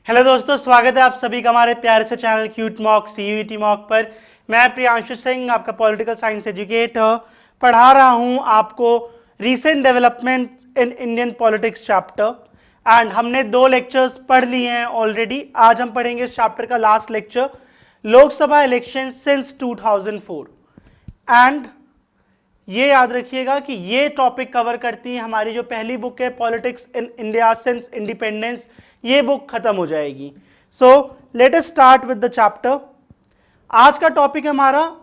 Hello दोस्तों, स्वागत है आप सभी का हमारे प्यारे से channel cute mock CUET mock पर। मैं प्रियांशु सिंह, आपका पॉलिटिकल साइंस एजुकेटर, पढ़ा रहा हूं आपको recent development in Indian politics chapter. And हमने 2 लेक्चर्स पढ़ लिए हैं ऑलरेडी। आज हम पढ़ेंगे इस चैप्टर का last lecture, Lok Sabha election since 2004। And ये याद रखिएगा कि ये टॉपिक कवर करती है हमारी जो पहली बुक है, politics in India since independence. ये बुक खत्म हो जाएगी। So let us start with the chapter. आज का टॉपिक हमारा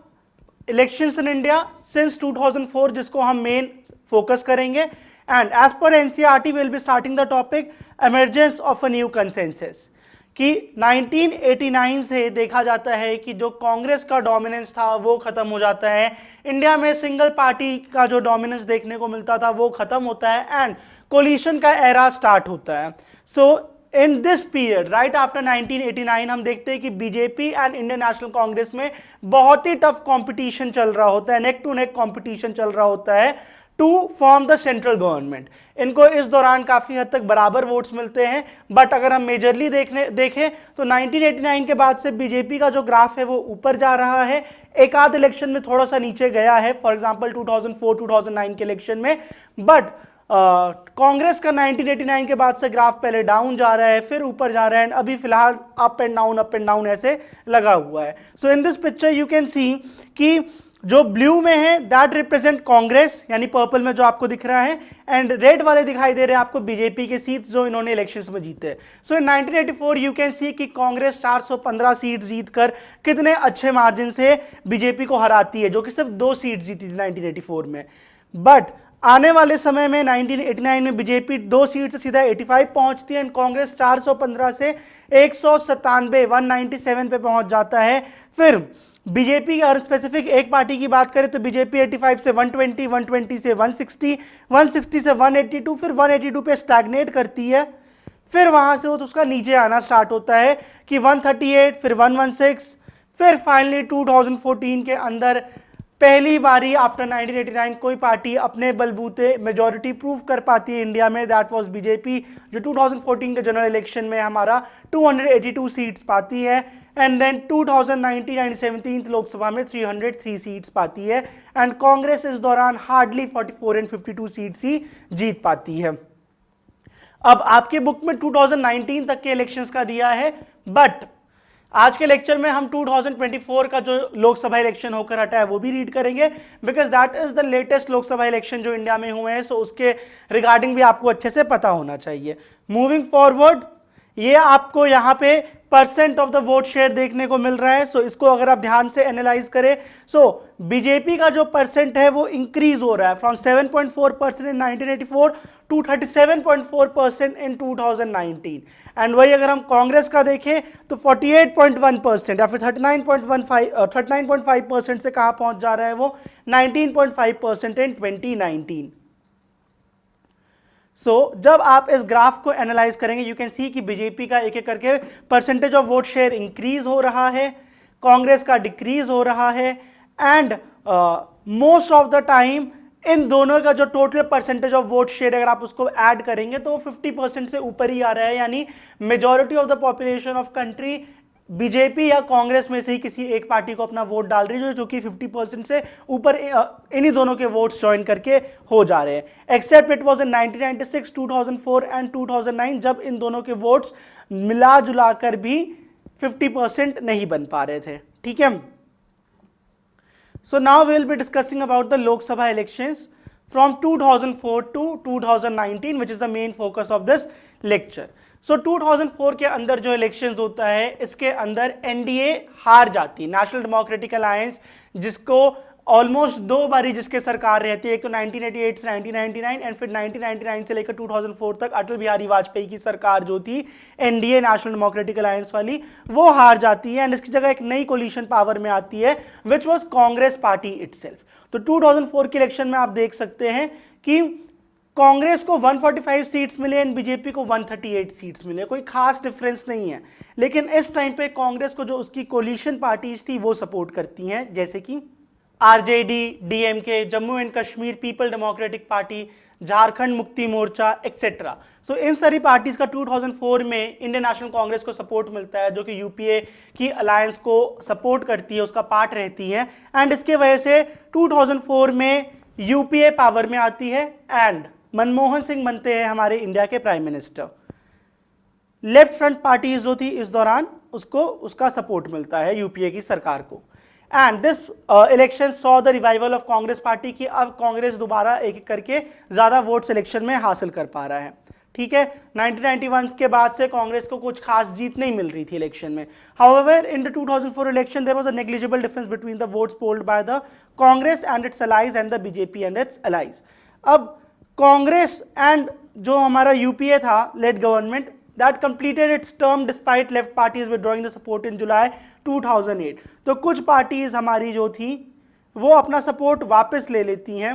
इलेक्शंस इन इंडिया सिंस 2004, जिसको हम मेन फोकस करेंगे। And as per NCERT will be starting the topic emergence of a new consensus, कि 1989 से देखा जाता है कि जो कांग्रेस का डोमिनेंस था वो खत्म हो जाता है। इंडिया में सिंगल पार्टी का जो डोमिनेंस देखने को मिलता था वो खत्म होता है एंड कोलिशन का एरा स्टार्ट होता है। So in this period right after 1989 हम देखते हैं कि BJP and Indian National Congress में बहुत ही टफ कंपटीशन चल रहा होता है, नेक टू नेक कंपटीशन चल रहा होता है to form the central government. इनको इस दौरान काफी हद तक बराबर वोट्स मिलते हैं, बट अगर हम मेजरली देखें तो 1989 के बाद से बीजेपी का जो ग्राफ है वो ऊपर जा रहा है। एक आध इलेक्शन में थोड़ा सा नीचे गया है, फॉर एग्जांपल 2004-2009 के इलेक्शन में, बट कांग्रेस का 1989 के बाद से ग्राफ पहले डाउन जा रहा है, फिर ऊपर जा रहा है, एंड अभी फिलहाल अप एंड डाउन ऐसे लगा हुआ है। So in this picture you can see कि जो ब्लू में है दैट रिप्रेजेंट कांग्रेस, यानी पर्पल में जो आपको दिख रहा है, एंड रेड वाले दिखाई दे रहे हैं आपको बीजेपी के सीट्स जो इन्होंने इलेक्शंस में जीते। सो इन 1984 यू कैन सी कि कांग्रेस 415 सीट जीतकर कितने अच्छे मार्जिन से बीजेपी को हराती है, जो कि सिर्फ 2 सीट जीती थी 1984 में। बट आने वाले समय में 1989 में बीजेपी 2 सीट से सीधा 85 पहुंचती है एंड कांग्रेस 415 से 197 पे पहुंच जाता है। फिर बीजेपी अगर स्पेसिफिक एक पार्टी की बात करें तो बीजेपी 85 से 120, 120 से 160, 160 से 182, फिर 182 पे स्टैग्नेट करती है। फिर वहां से वो तो उसका नीचे आना स्टार्ट होता है कि 138, फिर 116, फिर फाइनली 2014 के अंदर पहली बारी आफ्टर 1989 कोई पार्टी अपने बलबूते मेजॉरिटी प्रूव कर पाती है इंडिया में, दैट वाज बीजेपी, जो 2014 के जनरल इलेक्शन में हमारा 282 सीट्स पाती है। एंड देन 2019 यानी 17th लोकसभा में 303 सीट्स पाती है। एंड कांग्रेस इस दौरान हार्डली 44 एंड 52 सीट्स ही जीत पाती है। अब आपके बुक में 2019 तक के इलेक्शंस का दिया है, बट आज के लेक्चर में हम 2024 का जो लोकसभा इलेक्शन होकर हटा है वो भी रीड करेंगे, because that is the latest Lok Sabha election जो इंडिया में हुए हैं। सो उसके रिगार्डिंग भी आपको अच्छे से पता होना चाहिए। मूविंग फॉरवर्ड, ये आपको यहाँ पे percent of the vote share देखने को मिल रहा है। सो इसको अगर आप ध्यान से एनालाइज करें, सो बीजेपी का जो परसेंट है वो इंक्रीज हो रहा है from 7.4% in 1984 to 37.4% in 2019। And वही अगर हम कांग्रेस का देखें तो 48.1% या फिर 39.5% से कहां पहुंच जा रहा है वो 19.5% इन 2019। जब आप इस ग्राफ को एनालाइज करेंगे यू कैन सी कि बीजेपी का एक एक करके percentage of vote share increase हो रहा है, कांग्रेस का डिक्रीज हो रहा है, and most of the time in दोनों का जो total percentage of vote share अगर आप उसको ऐड करेंगे तो 50% से ऊपर ही आ रहा है, यानी majority of the population of country BJP या कांग्रेस में से ही किसी एक पार्टी को अपना वोट डाल रही है, जो कि 50% से ऊपर इन्हीं दोनों के वोट्स ज्वाइन करके हो जा रहे हैं। Except it was in 1996, 2004 and 2009, जब इन दोनों के वोट्स मिला जुला कर भी 50% नहीं बन पा रहे थे। ठीक है। So now we will be discussing about the Lok Sabha elections from 2004 to 2019, which is the main focus of this lecture. So 2004 के अंदर जो इलेक्शंस होता है इसके अंदर एनडीए हार जाती है, नेशनल डेमोक्रेटिक अलायंस, जिसको ऑलमोस्ट 2 बारी जिसके सरकार रहती है, एक तो 1988 से 1999 एंड फिर 1999 से लेकर 2004 तक अटल बिहारी वाजपेयी की सरकार जो थी एनडीए नेशनल डेमोक्रेटिक अलायंस वाली, वो हार जाती है एंड इसकी जगह एक नई कोलिशन पावर में आती है which was Congress party itself. तो 2004 के इलेक्शन में आप देख सकते हैं कि कांग्रेस को 145 सीट्स मिले एंड बीजेपी को 138 सीट्स मिले, कोई खास डिफरेंस नहीं है। लेकिन इस टाइम पे कांग्रेस को जो उसकी कोलिशन पार्टीज थी वो सपोर्ट करती हैं, जैसे कि RJD, DMK, Jammu and Kashmir people democratic party, Jharkhand Mukti Morcha etcetera. सो इन सारी पार्टीज का 2004 में इंडियन नेशनल कांग्रेस को सपोर्ट मिलता है, जो कि यूपीए की अलायंस को सपोर्ट करती है, उसका पार्ट रहती है। एंड इसके वजह से 2004 में यूपीए पावर में आती है एंड मनमोहन सिंह बनते हैं हमारे इंडिया के prime minister. Left front parties जो थी इस दौरान उसको उसका सपोर्ट मिलता है यूपीए की सरकार को। And this election saw the revival of Congress party की अब कांग्रेस दोबारा एक एक करके ज्यादा वोट्स इलेक्शन में हासिल कर पा रहा है। ठीक है, 1991 के बाद से कांग्रेस को कुछ खास जीत नहीं मिल रही थी इलेक्शन में। However in the 2004 election there was a negligible difference between the votes polled by the Congress and its allies and the BJP and its allies. अब कांग्रेस एंड जो हमारा यूपीए था led government that completed its term despite left parties withdrawing the support in July 2008। तो कुछ parties हमारी जो थी वो अपना सपोर्ट वापस ले लेती हैं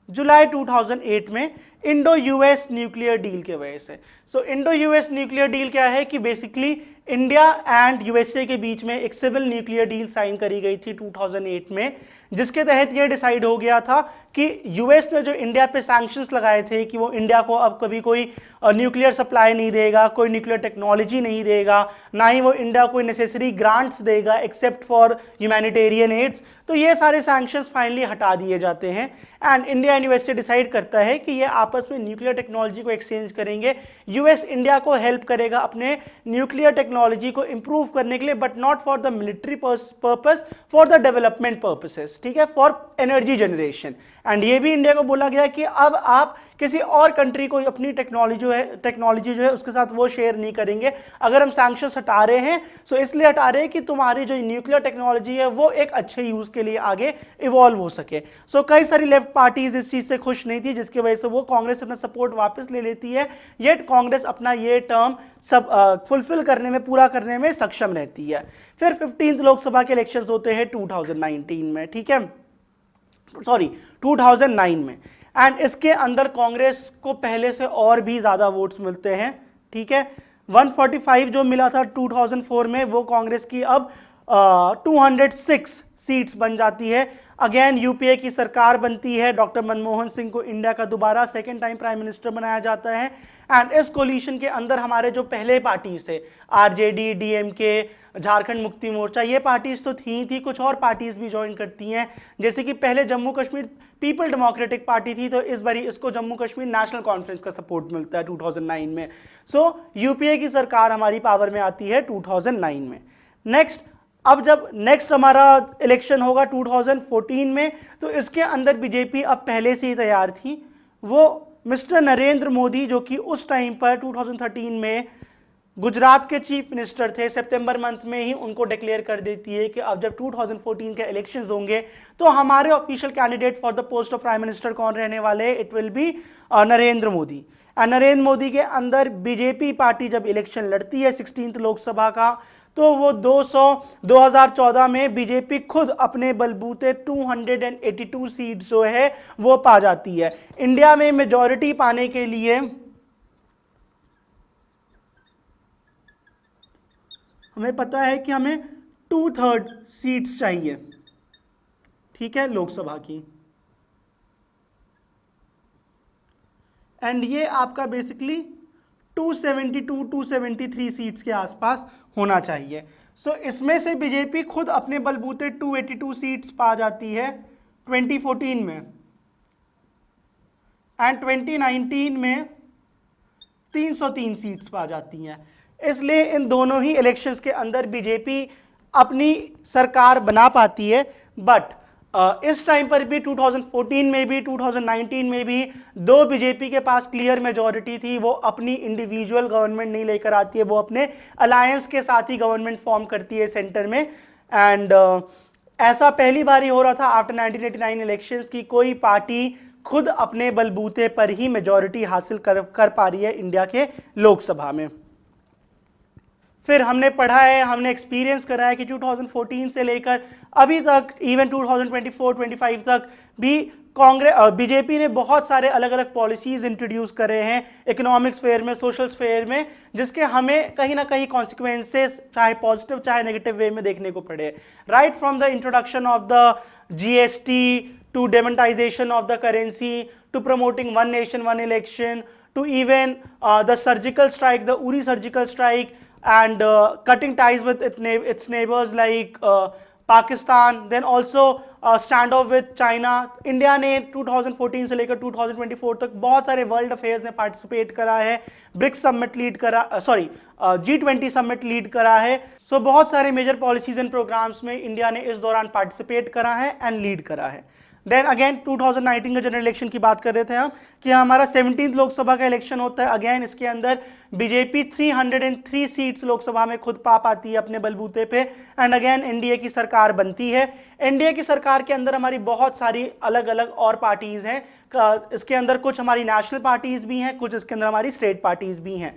जुलाई 2008 में इंडो यूएस न्यूक्लियर डील के वजह से। सो इंडो यूएस न्यूक्लियर डील क्या है कि बेसिकली इंडिया एंड यूएसए के बीच में एक सिविल न्यूक्लियर डील साइन करी गई थी 2008 में, जिसके तहत यह डिसाइड हो गया था कि यूएस ने जो इंडिया पे सैंक्शंस लगाए थे कि वो इंडिया को अब कभी कोई न्यूक्लियर सप्लाई नहीं देगा, कोई न्यूक्लियर टेक्नोलॉजी नहीं देगा, ना ही वो इंडिया को नेसेसरी ग्रांट्स देगा एक्सेप्ट फॉर ह्यूमैनिटेरियन एड्स। तो ये सारे सैंक्शंस फाइनली हटा दिए जाते हैं and India and USA decide करता है कि ये आपस में न्यूक्लियर टेक्नोलॉजी को एक्सचेंज करेंगे। यूएस इंडिया को हेल्प करेगा अपने न्यूक्लियर टेक्नोलॉजी को इंप्रूव करने के लिए, but not for the military purpose, for the development purposes. ठीक है, फॉर एनर्जी जनरेशन। एंड ये भी इंडिया को बोला गया कि अब आप किसी और कंट्री को अपनी टेक्नोलॉजी जो है उसके साथ वो शेयर नहीं करेंगे। अगर हम सैंक्शंस हटा रहे हैं तो इसलिए हटा रहे हैं कि तुम्हारी जो न्यूक्लियर टेक्नोलॉजी है वो एक अच्छे यूज के लिए आगे इवॉल्व हो सके। सो कई सारी लेफ्ट पार्टीज इस चीज से खुश नहीं थी, जिसकी वजह से वो कांग्रेस अपना सपोर्ट वापस ले लेती है, येट कांग्रेस अपना ये टर्म सब फुलफिल करने में, पूरा करने में सक्षम रहती है। फिर 15th लोकसभा के इलेक्शंस होते हैं 2019 में। ठीक है, सॉरी 2009 में। एंड इसके अंदर कांग्रेस को पहले से और भी ज्यादा वोट्स मिलते हैं। ठीक है, 145 जो मिला था 2004 में वो कांग्रेस की अब 206 सीट्स बन जाती है। अगेन यूपीए की सरकार बनती है, डॉक्टर मनमोहन सिंह को इंडिया का दोबारा सेकेंड टाइम प्राइम मिनिस्टर बनाया जाता है। एंड इस कोलिशन के अंदर हमारे जो पहले पार्टीज थे आरजेडी, डीएमके, झारखंड मुक्ति मोर्चा, ये पार्टीज तो थी, कुछ और पार्टीज भी ज्वाइन करती हैं। जैसे कि पहले Jammu Kashmir people democratic party थी, तो इस बारी इसको जम्मू कश्मीर नेशनल कॉन्फ्रेंस का सपोर्ट मिलता है 2009 में। सो यूपीए की सरकार हमारी पावर में आती है 2009 में। नेक्स्ट, अब जब नेक्स्ट हमारा इलेक्शन होगा 2014 में, तो इसके अंदर बीजेपी अब पहले से ही तैयार थी। वो मिस्टर नरेंद्र मोदी जो कि उस टाइम पर 2013 में गुजरात के चीफ मिनिस्टर थे, सितंबर मंथ में ही उनको डिक्लेयर कर देती है कि अब जब 2014 के इलेक्शंस होंगे तो हमारे official candidate for the post of prime minister कौन रहने वाले, it will be Narendra Modi. Narendra Modi के अंदर बीजेपी पार्टी जब इलेक्शन लड़ती है 16th लोकसभा का, तो वो 2014 में बीजेपी खुद अपने बलबूते 282 सीट्स जो है वो पा जाती है। इंडिया में मेजॉरिटी पाने के लिए हमें पता है कि हमें 2/3 सीट्स चाहिए। ठीक है, लोकसभा की। एंड ये आपका बेसिकली 273 सीट्स के आसपास होना चाहिए। सो इसमें से बीजेपी खुद अपने बलबूते 282 सीट्स पा जाती है 2014 में, एंड 2019 में 303 सीट्स पा जाती हैं। इसलिए इन दोनों ही इलेक्शंस के अंदर बीजेपी अपनी सरकार बना पाती है। बट इस टाइम पर भी 2014 में भी 2019 में भी दो बीजेपी के पास क्लियर मेजॉरिटी थी, वो अपनी इंडिविजुअल गवर्नमेंट नहीं लेकर आती है, वो अपने अलायंस के साथ ही गवर्नमेंट फॉर्म करती है सेंटर में। एंड ऐसा पहली बार ही हो रहा था आफ्टर 1989 इलेक्शंस की कोई पार्टी खुद अपने बलबूते पर ही मेजॉरिटी हासिल कर पा रही है इंडिया के लोकसभा में। फिर हमने पढ़ा है, हमने एक्सपीरियंस करा है कि 2014 से लेकर अभी तक इवन 2024-25 तक भी कांग्रेस बीजेपी ने बहुत सारे अलग अलग पॉलिसीज इंट्रोड्यूस करे हैं इकोनॉमिक स्फेयर में, सोशल स्फेयर में, जिसके हमें कहीं ना कहीं कॉन्सिक्वेंसेस चाहे पॉजिटिव चाहे नेगेटिव वे में देखने को पड़े। Right from the introduction of the GST to demonetization of the currency, to promoting one nation, one election, to even the surgical strike, the Uri surgical strike, and cutting ties with its neighbors like Pakistan, then also standoff with China। India ने 2014 से लेकर 2024 तक बहुत सारे world affairs में participate करा है, BRICS summit lead करा, सॉरी G20 समिट लीड करा है। सो बहुत सारे मेजर पॉलिसीज एंड प्रोग्राम्स में इंडिया ने इस दौरान पार्टिसिपेट करा है एंड लीड करा है। देन अगेन 2019 के जनरल इलेक्शन की बात कर रहे थे हम कि हमारा 17th लोकसभा का इलेक्शन होता है। अगेन इसके अंदर बीजेपी 303 सीट्स लोकसभा में खुद पा पाती है अपने बलबूते पे, एंड अगेन एनडीए की सरकार बनती है। एनडीए की सरकार के अंदर हमारी बहुत सारी अलग अलग और पार्टीज हैं, इसके अंदर कुछ हमारी नेशनल पार्टीज भी हैं, कुछ इसके अंदर हमारी स्टेट पार्टीज भी हैं।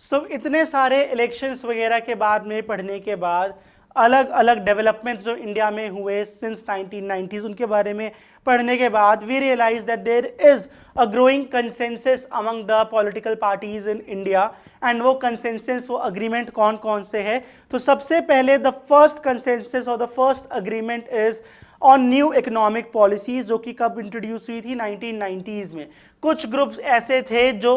सो इतने सारे इलेक्शंस वगैरह के बाद में पढ़ने के बाद अलग अलग डेवलपमेंट्स जो इंडिया में हुए सिंस 1990s उनके बारे में पढ़ने के बाद we realize that there is a growing consensus among the political parties in India, and वो कंसेंसस, वो अग्रीमेंट कौन कौन से है। तो सबसे पहले द फर्स्ट कंसेंसस और the first agreement is on new economic policies, जो कि कब इंट्रोड्यूस हुई थी 1990s में। कुछ ग्रुप्स ऐसे थे जो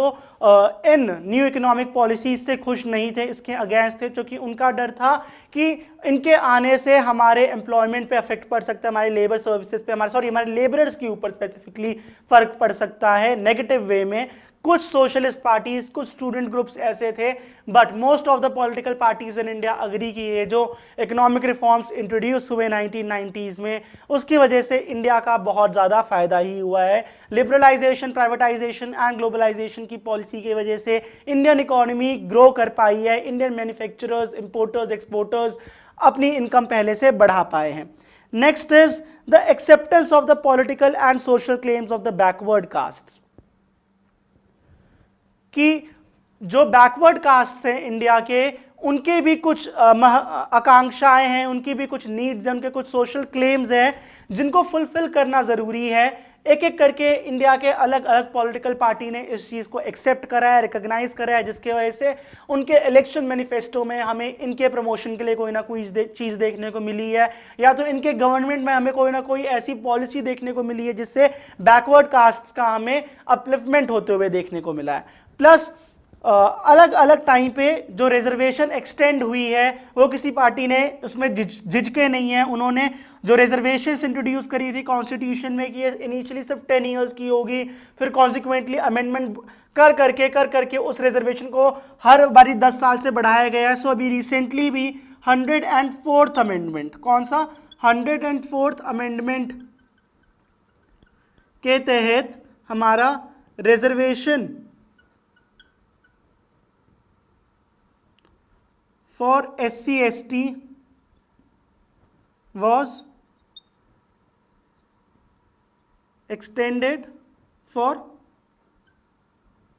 इन न्यू इकोनॉमिक पॉलिसीज से खुश नहीं थे, इसके अगेंस्ट थे, क्योंकि उनका डर था कि इनके आने से हमारे एम्प्लॉयमेंट पे अफेक्ट पड़ सकता है, हमारे लेबर सर्विसेज पे, हमारे लेबरर्स के ऊपर स्पेसिफिकली फर्क पड़ सकता है नेगेटिव वे में। कुछ सोशलिस्ट पार्टीज, कुछ स्टूडेंट ग्रुप्स ऐसे थे, but most of the political parties in India agree की है जो इकोनॉमिक रिफॉर्म्स इंट्रोड्यूस हुए 1990s में, उसकी वजह से इंडिया का बहुत ज़्यादा फायदा ही हुआ है। लिबरलाइजेशन, प्राइवेटाइजेशन एंड ग्लोबलाइजेशन की पॉलिसी की वजह से इंडियन इकोनॉमी ग्रो कर पाई है। इंडियन मैन्युफैक्चरर्स, इंपोर्टर्स, एक्सपोर्टर्स अपनी इनकम पहले से बढ़ा पाए हैं। Next is the acceptance of the political and social claims of the backward caste, कि जो बैकवर्ड कास्ट हैं इंडिया के, उनके भी कुछ आकांक्षाएं हैं, उनकी भी कुछ नीड्स हैं, उनके कुछ सोशल क्लेम्स हैं जिनको फुलफिल करना ज़रूरी है। एक एक करके इंडिया के अलग अलग पॉलिटिकल पार्टी ने इस चीज़ को एक्सेप्ट करा है, रिकॉग्नाइज करा है, जिसके वजह से उनके इलेक्शन मैनिफेस्टो में हमें इनके प्रमोशन के लिए कोई ना कोई चीज़ देखने को मिली है, या तो इनके गवर्नमेंट में हमें कोई ना कोई ऐसी पॉलिसी देखने को मिली है जिससे बैकवर्ड कास्ट का हमें अपलिफ्टमेंट होते हुए देखने को मिला है। प्लस अलग अलग टाइम पे जो रिजर्वेशन एक्सटेंड हुई है वो किसी पार्टी ने उसमें झिझके नहीं है। उन्होंने जो रिजर्वेशंस इंट्रोड्यूस करी थी कॉन्स्टिट्यूशन में कि ये इनिशियली सिर्फ 10 इयर्स की होगी, फिर कॉन्सिक्वेंटली अमेंडमेंट कर करके उस रिजर्वेशन को हर बारी 10 साल से बढ़ाया गया है। सो अभी रिसेंटली भी 104th अमेंडमेंट, कौन सा 104th अमेंडमेंट के तहत हमारा reservation for SC/ST was extended for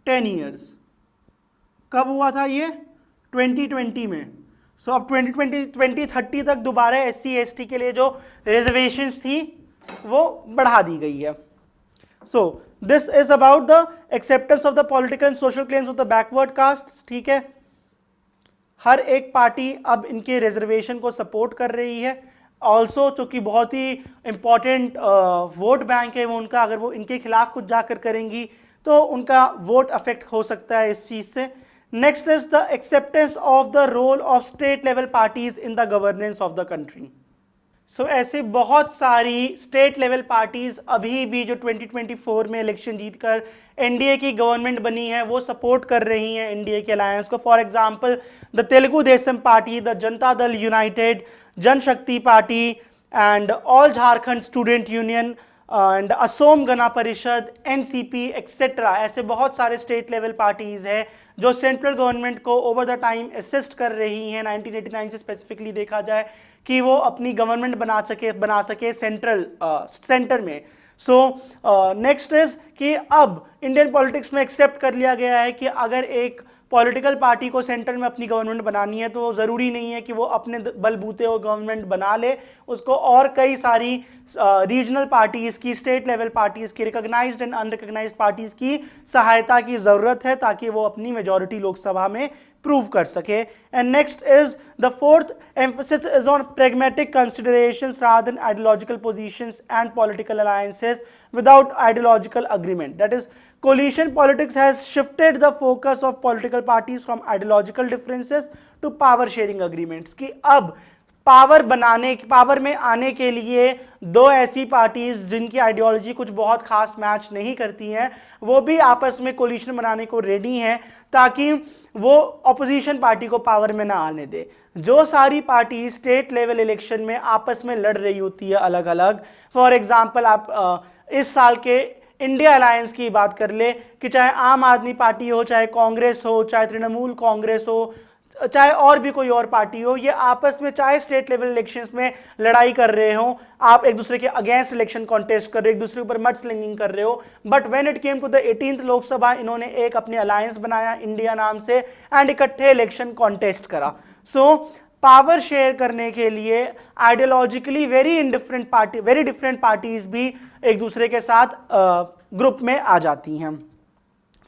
10 years। कब हुआ था ये? 2020 में। सो अब 2030 तक दोबारा SC/ST के लिए जो रिजर्वेशंस थी वो बढ़ा दी गई है। So this is about the acceptance of the political and social claims of the backward caste. ठीक है, हर एक पार्टी अब इनके रिजर्वेशन को सपोर्ट कर रही है। ऑल्सो चूंकि बहुत ही इंपॉर्टेंट वोट बैंक है वो उनका, अगर वो इनके खिलाफ कुछ जाकर करेंगी तो उनका वोट अफेक्ट हो सकता है इस चीज़ से। Next is the acceptance of the role of state level parties in the governance of the country. So ऐसे बहुत सारी स्टेट लेवल पार्टीज अभी भी जो 2024 में इलेक्शन जीतकर एनडीए की गवर्नमेंट बनी है वो सपोर्ट कर रही हैं एनडीए के अलायंस को। For example the Telugu Desam party, the Janata Dal United, Janshakti party and all Jharkhand student union and Asom Gana Parishad, NCP etcetera. ऐसे बहुत सारे स्टेट लेवल पार्टीज हैं जो सेंट्रल गवर्नमेंट को ओवर द टाइम असिस्ट कर रही हैं। 1989 से स्पेसिफिकली देखा जाए कि वो अपनी गवर्नमेंट बना सके सेंटर में। सो नेक्स्ट इज कि अब इंडियन पॉलिटिक्स में एक्सेप्ट कर लिया गया है कि अगर एक पॉलिटिकल पार्टी को सेंटर में अपनी गवर्नमेंट बनानी है तो ज़रूरी नहीं है कि वो अपने बलबूते वो गवर्नमेंट बना ले, उसको और कई सारी रीजनल पार्टीज़ की, स्टेट लेवल पार्टीज़ की, रिकॉग्नाइज्ड एंड अनरिकॉग्नाइज्ड पार्टीज़ की सहायता की ज़रूरत है ताकि वो अपनी मेजॉरिटी लोकसभा में प्रूव कर सके। And next is the fourth emphasis is on pragmatic considerations rather than ideological positions and political alliances without ideological agreement. That is, coalition politics has shifted the focus of political parties from ideological differences to power sharing agreements. कि अब power में आने के लिए दो ऐसी parties जिनकी ideology कुछ बहुत खास मैच नहीं करती हैं, वो भी आपस में कोलिशन बनाने को रेडी हैं ताकि वो ऑपोजिशन पार्टी को पावर में ना आने दे। जो सारी पार्टी स्टेट लेवल इलेक्शन में आपस में लड़ रही होती है अलग अलग, फॉर एग्जांपल आप इस साल के इंडिया अलायंस की बात कर ले कि चाहे आम आदमी पार्टी हो, चाहे कांग्रेस हो, चाहे तृणमूल कांग्रेस हो, चाहे और भी कोई और पार्टी हो, ये आपस में चाहे स्टेट लेवल इलेक्शंस में लड़ाई कर रहे हो, आप एक दूसरे के अगेंस्ट इलेक्शन कॉन्टेस्ट कर रहे हो, एक दूसरे के ऊपर मड स्लिंगिंग कर रहे हो, but when it came to the 18th Lok Sabha इन्होंने एक अपनी अलायंस बनाया इंडिया नाम से एंड इकट्ठे इलेक्शन कॉन्टेस्ट करा। सो पावर शेयर करने के लिए आइडियोलॉजिकली वेरी डिफरेंट पार्टीज भी एक दूसरे के साथ ग्रुप में आ जाती हैं।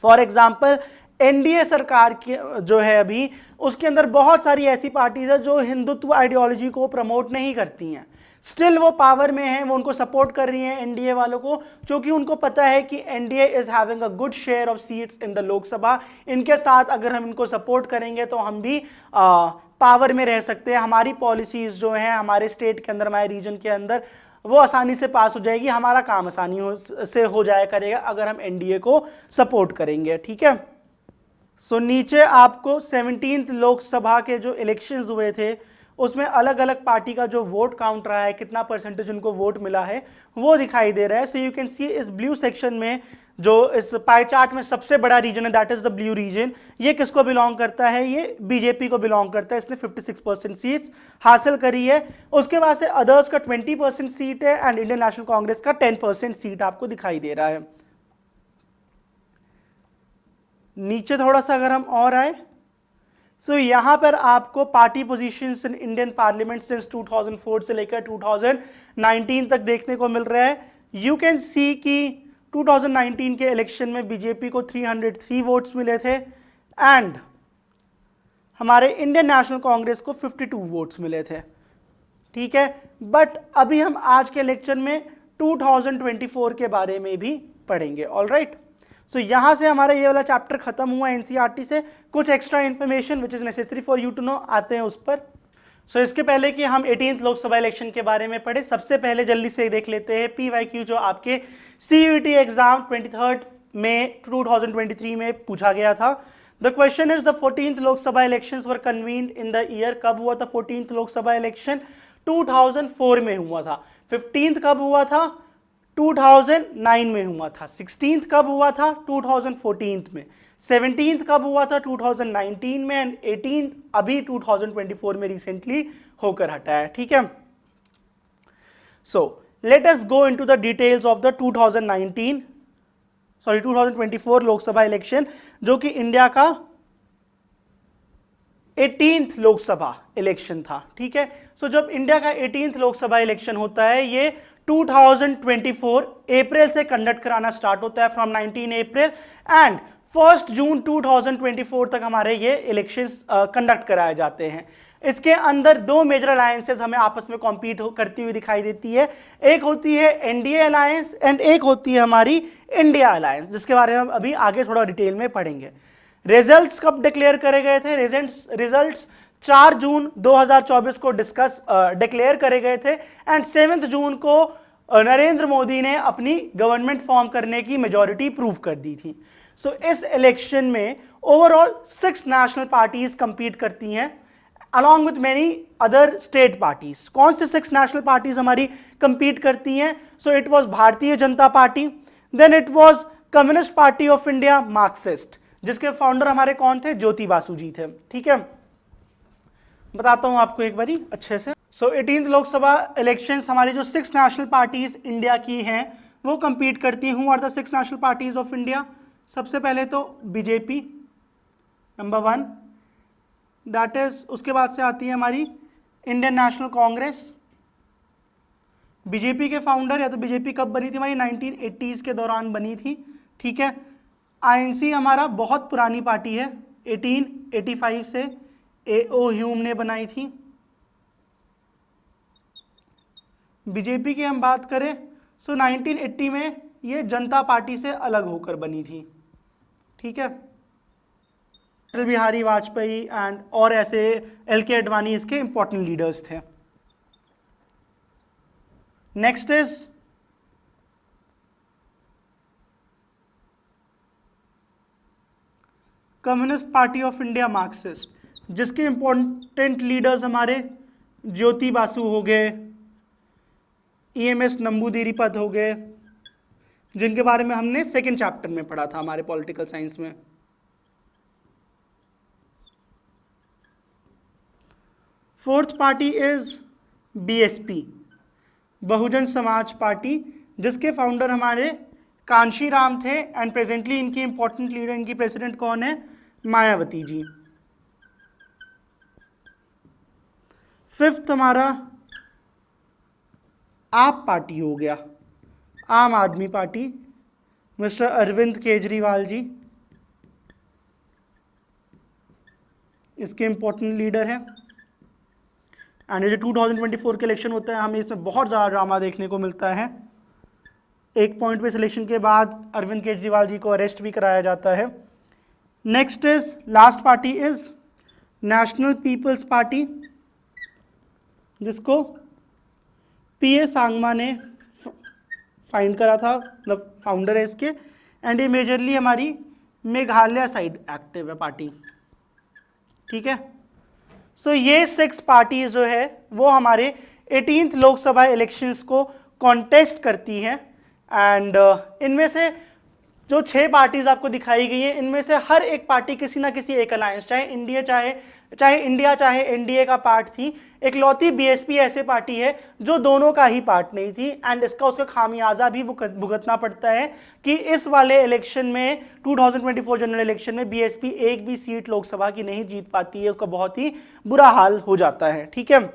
फॉर एग्जाम्पल एनडीए सरकार की जो है अभी, उसके अंदर बहुत सारी ऐसी पार्टीज है जो हिंदुत्व आइडियोलॉजी को प्रमोट नहीं करती हैं, स्टिल वो पावर में हैं, वो उनको सपोर्ट कर रही हैं एनडीए वालों को, क्योंकि उनको पता है कि NDA is having a good share of seats in the Lok Sabha. इनके साथ अगर हम इनको सपोर्ट करेंगे तो हम भी पावर में रह सकते हैं, हमारी पॉलिसीज जो हैं हमारे स्टेट के अंदर, हमारे रीजन के अंदर वो आसानी से पास हो जाएगी, हमारा काम आसानी से हो जाया करेगा अगर हम एनडीए को सपोर्ट करेंगे। ठीक है, सो नीचे आपको 17th लोकसभा के जो इलेक्शंस हुए थे उसमें अलग अलग पार्टी का जो वोट काउंट रहा है, कितना परसेंटेज उनको वोट मिला है, वो दिखाई दे रहा है। सो यू कैन सी इस ब्लू सेक्शन में जो इस पाई चार्ट में सबसे बड़ा रीजन है, that is the blue region, ये किसको बिलोंग करता है, ये बीजेपी को बिलोंग करता है। इसने 56% सीट्स हासिल करी है। उसके बाद से अदर्स का 20% सीट है एंड इंडियन नेशनल कांग्रेस का 10% सीट आपको दिखाई दे रहा है। नीचे थोड़ा सा अगर हम और आए, सो यहां पर आपको party positions in Indian parliament since 2004 से लेकर 2019 तक देखने को मिल रहा है। यू कैन सी कि 2019 के इलेक्शन में बीजेपी को 303 वोट्स मिले थे एंड हमारे इंडियन नेशनल कांग्रेस को 52 वोट्स मिले थे। ठीक है, बट अभी हम आज के लेक्चर में 2024 के बारे में भी पढ़ेंगे। ऑलराइट, सो यहां से हमारा ये वाला चैप्टर खत्म हुआ एनसीईआरटी से। कुछ extra information which is necessary for you to know आते हैं उस पर। सो इसके पहले कि हम 18th लोकसभा इलेक्शन के बारे में पढ़े, सबसे पहले जल्दी से देख लेते हैं PYQ जो आपके CUET एग्जाम 23 मई 2023 में पूछा गया था। The question is the 14th Lok Sabha elections were convened in the year. कब हुआ था 14th लोकसभा इलेक्शन? 2004 में हुआ था। 15th कब हुआ था? 2009 में हुआ था। 16th कब हुआ था? 2014 में। 17th कब हुआ था? 2019 में। एंड 18th अभी 2024 में रिसेंटली होकर हटा है। ठीक है, so let us go into the details of the 2024 Lok Sabha election, जो कि इंडिया का 18th लोकसभा इलेक्शन था। ठीक है, सो जब इंडिया का 18th लोकसभा इलेक्शन होता है, ये 2024 अप्रैल से कंडक्ट कराना स्टार्ट होता है, फ्रॉम 19 अप्रैल एंड 1 जून 2024 तक हमारे ये इलेक्शंस कंडक्ट कराए जाते हैं। इसके अंदर दो मेजर अलायंसेस हमें आपस में कॉम्पीट करती हुई दिखाई देती है। एक होती है एनडीए अलायंस एंड एक होती है हमारी इंडिया अलायंस, जिसके बारे में हम अभी आगे थोड़ा डिटेल में पढ़ेंगे। रिजल्ट्स कब डिक्लेयर करे गए थे? रिजल्ट्स 4 जून 2024 को डिक्लेयर करे गए थे एंड 7 जून को नरेंद्र मोदी ने अपनी गवर्नमेंट फॉर्म करने की मेजॉरिटी प्रूव कर दी थी। सो इस इलेक्शन में ओवरऑल 6 नेशनल पार्टीज कंपीट करती हैं along with many other state parties. कौन से 6 नेशनल पार्टीज हमारी कंपीट करती हैं? So it was Bharatiya Janata Party, then it was Communist Party of India Marxist, जिसके फाउंडर हमारे कौन थे? ज्योति बासु जी थे। ठीक है, बताता हूं आपको एक बारी अच्छे से। सो 18th लोकसभा इलेक्शंस हमारी जो 6 नेशनल पार्टीज इंडिया की हैं वो कंपीट करती हैं। Who are the 6 national parties of India? सबसे पहले तो बीजेपी, नंबर 1, दैट इज, उसके बाद से आती है हमारी इंडियन नेशनल कांग्रेस। बीजेपी के फाउंडर, या तो बीजेपी कब बनी थी हमारी, 1980s के दौरान बनी थी, ठीक है। आईएनसी हमारा बहुत पुरानी पार्टी है, 1885 से A.O. ह्यूम ने बनाई थी। बीजेपी की हम बात करें सो 1980 में ये जनता पार्टी से अलग होकर बनी थी, ठीक है। अटल बिहारी वाजपेयी एंड और ऐसे L.K. आडवाणी इसके इंपॉर्टेंट लीडर्स थे। Next is communist Party of India, Marxist, जिसके इंपॉर्टेंट लीडर्स हमारे ज्योति बासु हो गए, EMS नंबूदिरीपद हो गए, जिनके बारे में हमने सेकेंड चैप्टर में पढ़ा था हमारे पॉलिटिकल साइंस में। Fourth party is BSP, Bahujan Samaj party, जिसके फाउंडर हमारे कांशीराम थे एंड प्रेजेंटली इनकी इंपॉर्टेंट लीडर, इनकी प्रेसिडेंट कौन है, मायावती जी। फिफ्थ हमारा आप पार्टी हो गया, आम आदमी पार्टी, मिस्टर अरविंद केजरीवाल जी इसके इंपॉर्टेंट लीडर हैं। एंड ये जो 2024 के इलेक्शन होता है, हमें इसमें बहुत ज़्यादा ड्रामा देखने को मिलता है। एक पॉइंट पे सिलेक्शन के बाद अरविंद केजरीवाल जी को अरेस्ट भी कराया जाता है। Next is, last party is National People's Party, जिसको P.A. सांगमा ने फाइंड करा था, मतलब फाउंडर है इसके। एंड ये मेजरली हमारी मेघालय साइड एक्टिव है पार्टी, ठीक है। सो ये 6 पार्टीज जो है वो हमारे 18th लोकसभा इलेक्शंस को कॉन्टेस्ट करती हैं। एंड इनमें से जो 6 पार्टीज आपको दिखाई गई हैं, इनमें से हर एक पार्टी किसी ना किसी एक अलायंस, चाहे इंडिया चाहे एनडीए का पार्ट थी। इकलौती BSP ऐसे पार्टी है जो दोनों का ही पार्ट नहीं थी। एंड इसका उसका खामियाजा भी भुगतना पड़ता है कि इस वाले इलेक्शन में 2024 जनरल इलेक्शन में BSP एक भी सीट लोकसभा की नहीं जीत पाती है, उसका बहुत ही बुरा हाल हो जाता है, ठीक है।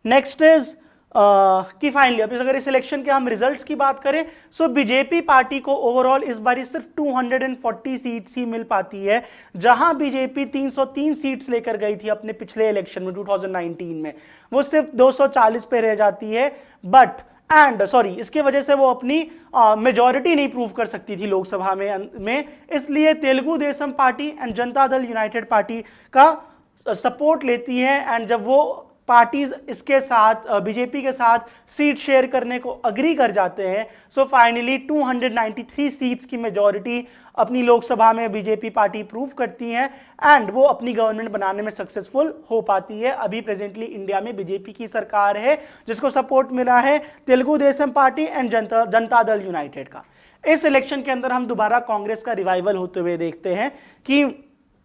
नेक्स्ट इज कि फाइनली अब अगर इस इलेक्शन के हम रिजल्ट्स की बात करें, सो बीजेपी पार्टी को ओवरऑल इस बार सिर्फ 240 सीट्स ही मिल पाती है, जहां बीजेपी 303 सीट्स लेकर गई थी अपने पिछले इलेक्शन में 2019 में, वो सिर्फ 240 पे रह जाती है। बट इसके वजह से वो अपनी मेजॉरिटी नहीं प्रूव कर सकती थी लोकसभा में इसलिए Telugu Desam party and Janata Dal United party का सपोर्ट लेती है। एंड जब वो पार्टीज इसके साथ बीजेपी के साथ सीट शेयर करने को अग्री कर जाते हैं, सो फाइनली 293 सीट्स की मेजॉरिटी अपनी लोकसभा में बीजेपी पार्टी प्रूव करती है एंड वो अपनी गवर्नमेंट बनाने में सक्सेसफुल हो पाती है। अभी प्रेजेंटली इंडिया में बीजेपी की सरकार है, जिसको सपोर्ट मिला है Telugu Desam party and Janata Dal United का। इस इलेक्शन के अंदर हम दोबारा कांग्रेस का रिवाइवल होते हुए देखते हैं कि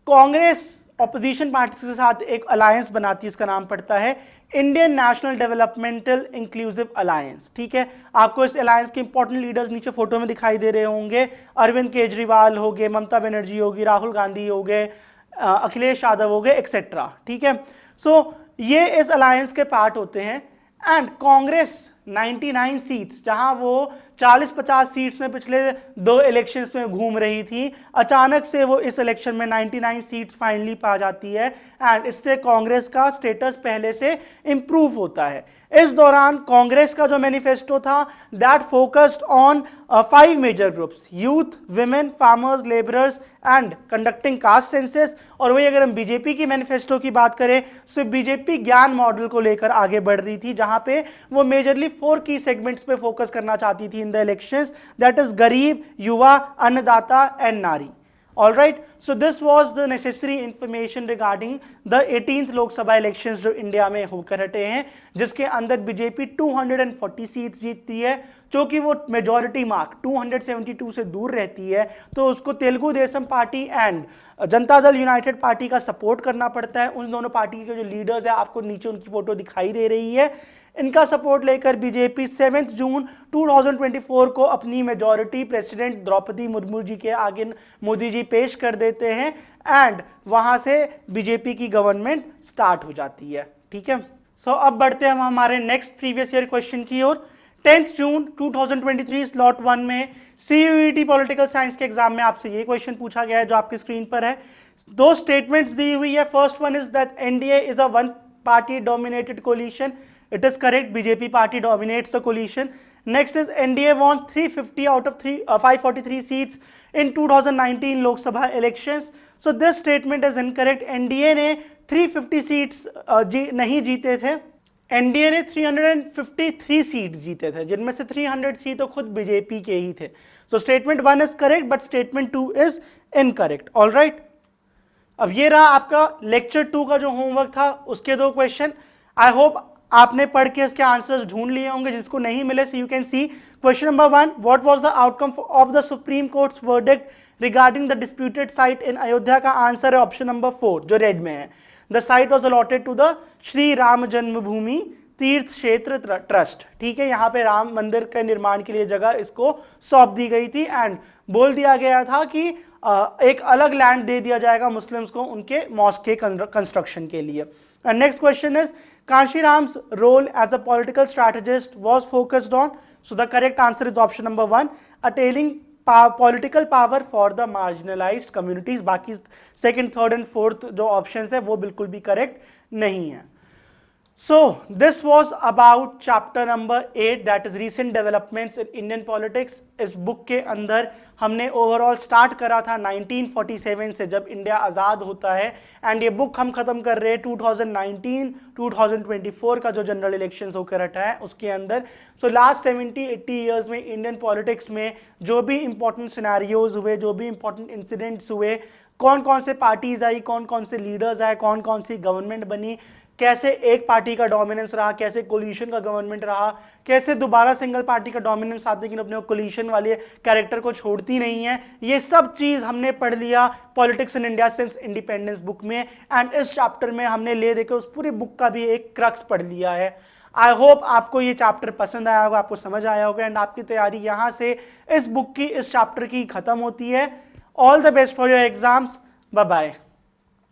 कांग्रेस ऑपोजिशन पार्टी के साथ एक अलायंस बनाती है, इसका नाम पड़ता है Indian national developmental inclusive alliance, ठीक है। आपको इस अलायंस के इंपॉर्टेंट लीडर्स नीचे फोटो में दिखाई दे रहे होंगे, अरविंद केजरीवाल हो गए, ममता बनर्जी होगी, राहुल गांधी हो गए, अखिलेश यादव हो गए, एक्सेट्रा, ठीक है। सो ये इस अलायंस के पार्ट होते हैं। एंड कांग्रेस 99 सीट्स, जहां वो 40-50 सीट्स में पिछले 2 इलेक्शंस में घूम रही थी, अचानक से वो इस इलेक्शन में 99 सीट्स फाइनली पा जाती है एंड इससे कांग्रेस का स्टेटस पहले से इंप्रूव होता है। इस दौरान कांग्रेस का जो मैनिफेस्टो था that focused on 5 major groups, youth, women, farmers, labourers and conducting caste census. और वही अगर हम बीजेपी की मैनिफेस्टो की बात करें तो बीजेपी ज्ञान मॉडल को लेकर आगे बढ़ रही थी, जहां पे वो मेजरली 4 की सेगमेंट्स पे फोकस करना चाहती थी in the elections, that is गरीब, युवा, अन्नदाता एंड नारी। All right, so this was the necessary information regarding the 18th Lok Sabha elections जो इंडिया में होकर हटे हैं, जिसके अंदर बीजेपी 240 सीट्स जीतती है, क्योंकि वो मेजॉरिटी मार्क 272 से दूर रहती है, तो उसको Telugu Desam party and Janata Dal United party का सपोर्ट करना पड़ता है। उन दोनों पार्टी के जो लीडर्स है, आपको नीचे उनकी फोटो दिखाई दे रही है, इनका सपोर्ट लेकर बीजेपी 7 जून 2024 को अपनी मेजॉरिटी प्रेसिडेंट द्रौपदी मुर्मू जी के आगे मोदी जी पेश कर देते हैं एंड वहां से बीजेपी की गवर्नमेंट स्टार्ट हो जाती है। ठीक है, सो अब बढ़ते हैं हम हमारे नेक्स्ट प्रीवियस ईयर क्वेश्चन की ओर। 10 जून 2023 स्लॉट 1 में CUET पॉलिटिकल साइंस के एग्जाम में आपसे ये क्वेश्चन पूछा गया है जो आपकी स्क्रीन पर है। दो स्टेटमेंट्स दी हुई है। First one is that NDA is a one party dominated coalition. It is correct, BJP party dominates the coalition. Next is NDA won 350 out of 543 seats in 2019 Lok Sabha elections. So this statement is incorrect. NDA ने 350 seats नहीं जीते थे, NDA ने 353 seat जीते थे, जिनमें से 303 तो खुद बीजेपी के ही थे। So statement 1 is correct but statement 2 is incorrect. All right, अब ये रहा आपका लेक्चर 2 का जो होमवर्क था, उसके दो क्वेश्चन। आई होप आपने पढ़ के इसके आंसर्स ढूंढ लिए होंगे। जिसको नहीं मिले so you can see question number 1, what was the outcome of the supreme court's verdict regarding the disputed site in Ayodhya. का आंसर है ऑप्शन नंबर 4 जो रेड में है। The site was allotted to the Shri Ram Janmabhoomi Teerth क्षेत्र ट्रस्ट। ठीक है, यहाँ पे राम मंदिर के निर्माण के लिए जगह इसको सौंप दी गई थी एंड बोल दिया गया था कि एक अलग लैंड दे दिया जाएगा मुस्लिम्स को उनके मॉस्क के कंस्ट्रक्शन के लिए। Next question is Kanshiram's role as a political strategist was focused on. So the correct answer is option number 1, attaining political power for the marginalised communities. बाकी सेकंड, थर्ड एंड फोर्थ जो options है वो बिल्कुल भी correct नहीं है। So this was about chapter number 8 that is recent developments in Indian politics। इस book के अंदर हमने ओवरऑल स्टार्ट करा था 1947 से जब इंडिया आज़ाद होता है एंड ये बुक हम खत्म कर रहे हैं 2019-2024 का जो जनरल इलेक्शंस होकर हटा है उसके अंदर। सो लास्ट 70-80 ईयर्स में इंडियन पॉलिटिक्स में जो भी इंपॉर्टेंट सिनेरियोज हुए, जो भी इंपॉर्टेंट इंसिडेंट्स हुए, कौन कौन से पार्टीज आई, कौन कौन से लीडर्स आए, कौन कौन सी गवर्नमेंट बनी, कैसे एक पार्टी का डोमिनेंस रहा, कैसे कोलिशन का गवर्नमेंट रहा, कैसे दोबारा सिंगल पार्टी का डोमिनेंस आता है लेकिन अपने कोलिशन वाले कैरेक्टर को छोड़ती नहीं है, ये सब चीज़ हमने पढ़ लिया politics in India since independence book में। एंड इस चैप्टर में हमने ले देकर उस पूरी बुक का भी एक क्रक्स पढ़ लिया है। आई होप आपको ये चैप्टर पसंद आया होगा, आपको समझ आया होगा एंड आपकी तैयारी यहाँ से इस बुक की, इस चैप्टर की खत्म होती है। All the best for your exams. Bye bye.